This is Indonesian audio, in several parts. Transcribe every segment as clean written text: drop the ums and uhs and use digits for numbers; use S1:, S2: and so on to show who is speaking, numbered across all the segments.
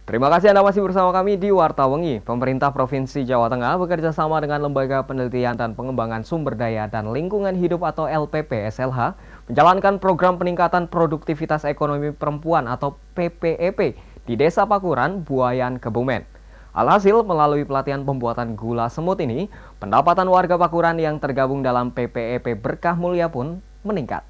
S1: Terima kasih Anda masih bersama kami di Warta Wengi. Pemerintah Provinsi Jawa Tengah bekerja sama dengan Lembaga Penelitian dan Pengembangan Sumber Daya dan Lingkungan Hidup atau LPP SLH menjalankan program peningkatan produktivitas ekonomi perempuan atau PPEP di Desa Pakuran, Buayan, Kebumen. Alhasil, melalui pelatihan pembuatan gula semut ini, pendapatan warga Pakuran yang tergabung dalam PPEP Berkah Mulia pun meningkat.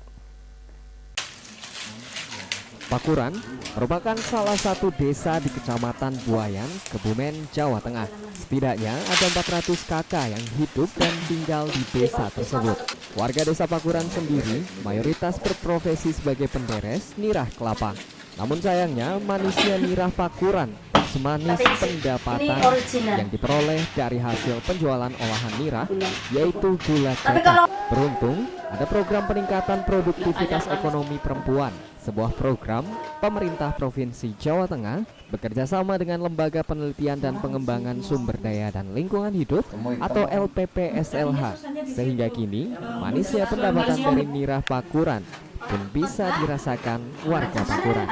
S1: Pakuran merupakan salah satu desa di Kecamatan Buayan, Kebumen, Jawa Tengah. Setidaknya ada 400 kakak yang hidup dan tinggal di desa tersebut. Warga desa Pakuran sendiri mayoritas berprofesi sebagai penderes nirah kelapa. Namun sayangnya manisnya nirah Pakuran semanis pendapatan yang diperoleh dari hasil penjualan olahan nirah, yaitu gula cetak. Beruntung, ada program peningkatan produktivitas ekonomi perempuan, sebuah program pemerintah Provinsi Jawa Tengah bekerja sama dengan Lembaga Penelitian dan Pengembangan Sumber Daya dan Lingkungan Hidup atau LPP SLH, sehingga kini manisnya pendapatan dari nirah Pakuran pun bisa dirasakan warga Pakuran.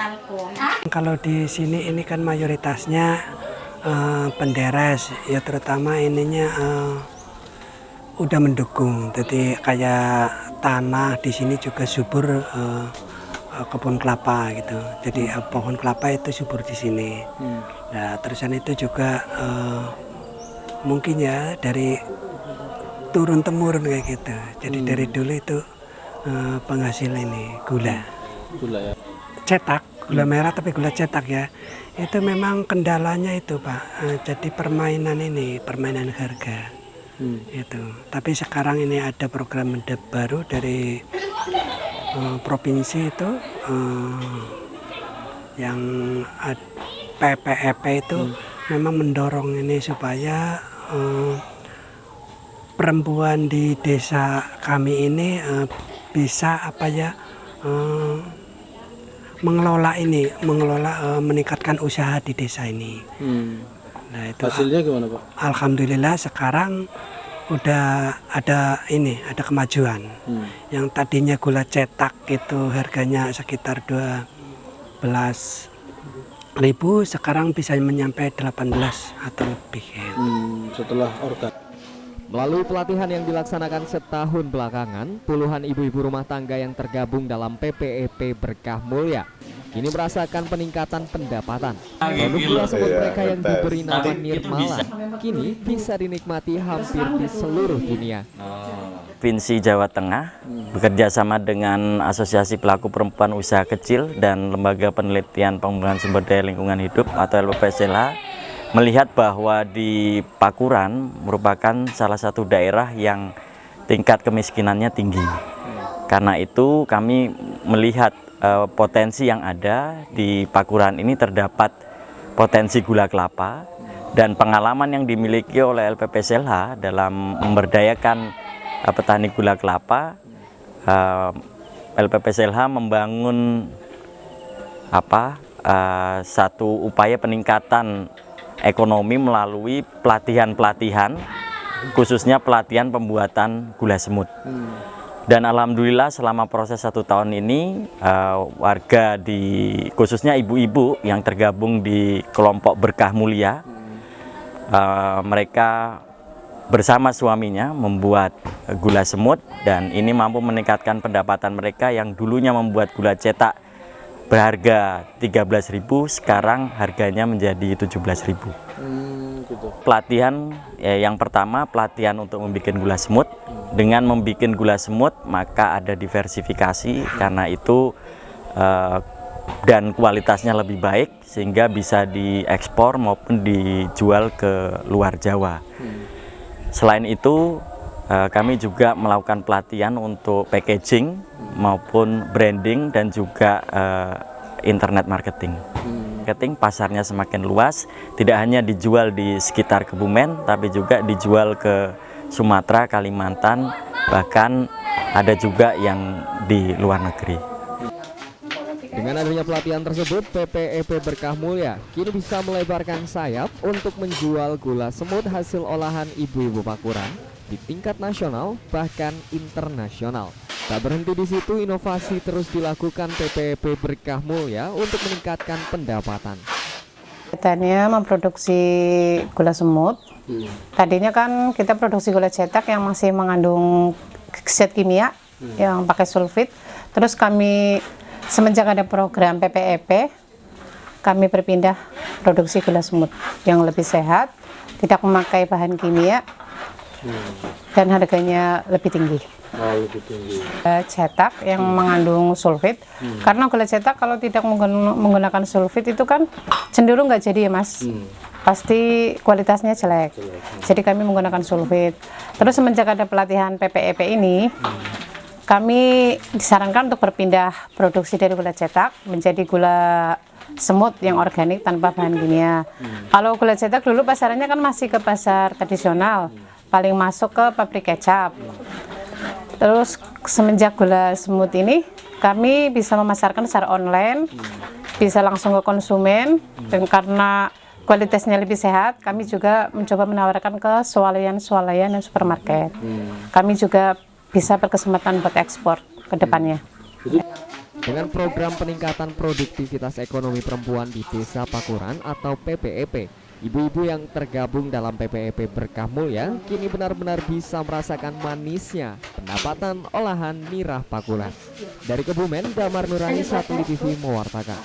S2: Kalau di sini ini kan mayoritasnya penderes, ya terutama ininya udah mendukung. Jadi kayak tanah di sini juga subur kebun kelapa gitu. Jadi pohon kelapa itu subur di sini. Nah, terusan itu juga mungkin ya dari turun temurun kayak gitu. Jadi dari dulu itu penghasil ini gula ya. Cetak, gula merah tapi gula cetak ya. Itu memang kendalanya itu Pak. Jadi permainan harga. Itu. Tapi sekarang ini ada program baru dari provinsi itu yang PPEP itu memang mendorong ini supaya perempuan di desa kami ini bisa mengelola meningkatkan usaha di desa ini. Nah, itu hasilnya gimana Pak? Alhamdulillah sekarang udah ada kemajuan. Yang tadinya gula cetak itu harganya sekitar 12.000, sekarang bisa menyampai 18 atau lebih.
S3: Setelah organ.
S1: Melalui pelatihan yang dilaksanakan setahun belakangan, puluhan ibu-ibu rumah tangga yang tergabung dalam PPEP Berkah Mulia kini merasakan peningkatan pendapatan. Produk gula semut mereka yang diberi nama Nirmala kini bisa dinikmati hampir di seluruh dunia.
S4: Provinsi Jawa Tengah bekerja sama dengan Asosiasi Pelaku Perempuan Usaha Kecil dan Lembaga Penelitian Pengembangan Sumber Daya Lingkungan Hidup atau LPPSLH melihat bahwa di Pakuran merupakan salah satu daerah yang tingkat kemiskinannya tinggi. Karena itu kami melihat potensi yang ada di Pakuran ini terdapat potensi gula kelapa dan pengalaman yang dimiliki oleh LPPSLH dalam memberdayakan petani gula kelapa. LPPSLH membangun satu upaya peningkatan ekonomi melalui pelatihan-pelatihan, khususnya pelatihan pembuatan gula semut. Dan alhamdulillah selama proses 1 tahun ini warga khususnya ibu-ibu yang tergabung di kelompok Berkah Mulia, mereka bersama suaminya membuat gula semut dan ini mampu meningkatkan pendapatan mereka yang dulunya membuat gula cetak berharga 13.000, sekarang harganya menjadi 17.000. Pelatihan yang pertama pelatihan untuk membuat gula semut. Dengan membuat gula semut maka ada diversifikasi, karena itu dan kualitasnya lebih baik sehingga bisa diekspor maupun dijual ke luar Jawa. Selain itu kami juga melakukan pelatihan untuk packaging maupun branding dan juga internet marketing. Marketing pasarnya semakin luas, tidak hanya dijual di sekitar Kebumen tapi juga dijual ke Sumatera, Kalimantan, bahkan ada juga yang di luar negeri.
S1: Dengan adanya pelatihan tersebut, PPEP Berkah Mulia kini bisa melebarkan sayap untuk menjual gula semut hasil olahan ibu-ibu Pakuran di tingkat nasional bahkan internasional. Tak berhenti di situ, inovasi terus dilakukan PPEP Berkah Mulia untuk meningkatkan pendapatan.
S5: Kegiatannya memproduksi gula semut. Tadinya kan kita produksi gula cetak yang masih mengandung zat kimia yang pakai sulfit. Terus kami semenjak ada program PPEP, kami berpindah produksi gula semut yang lebih sehat, tidak memakai bahan kimia, dan harganya lebih tinggi.
S3: Lebih tinggi.
S5: Cetak yang mengandung sulfit, karena gula cetak kalau tidak menggunakan sulfit itu kan cenderung nggak jadi ya Mas, pasti kualitasnya jelek. Jadi kami menggunakan sulfit. Terus semenjak ada pelatihan PPEP ini, kami disarankan untuk berpindah produksi dari gula cetak menjadi gula semut yang organik tanpa bahan kimia. Kalau gula cetak dulu pasarannya kan masih ke pasar tradisional, paling masuk ke pabrik kecap. Terus semenjak gula semut ini kami bisa memasarkan secara online, bisa langsung ke konsumen, dan karena kualitasnya lebih sehat, kami juga mencoba menawarkan ke swalayan-swalayan dan supermarket. Kami juga bisa berkesempatan buat ekspor ke depannya.
S1: Dengan program peningkatan produktivitas ekonomi perempuan di Desa Pakuran atau PPEP, ibu-ibu yang tergabung dalam PPEP Berkah Mulia kini benar-benar bisa merasakan manisnya pendapatan olahan nirah Pakuran. Dari Kebumen, Damar Nurani, Satelit TV mewartakan.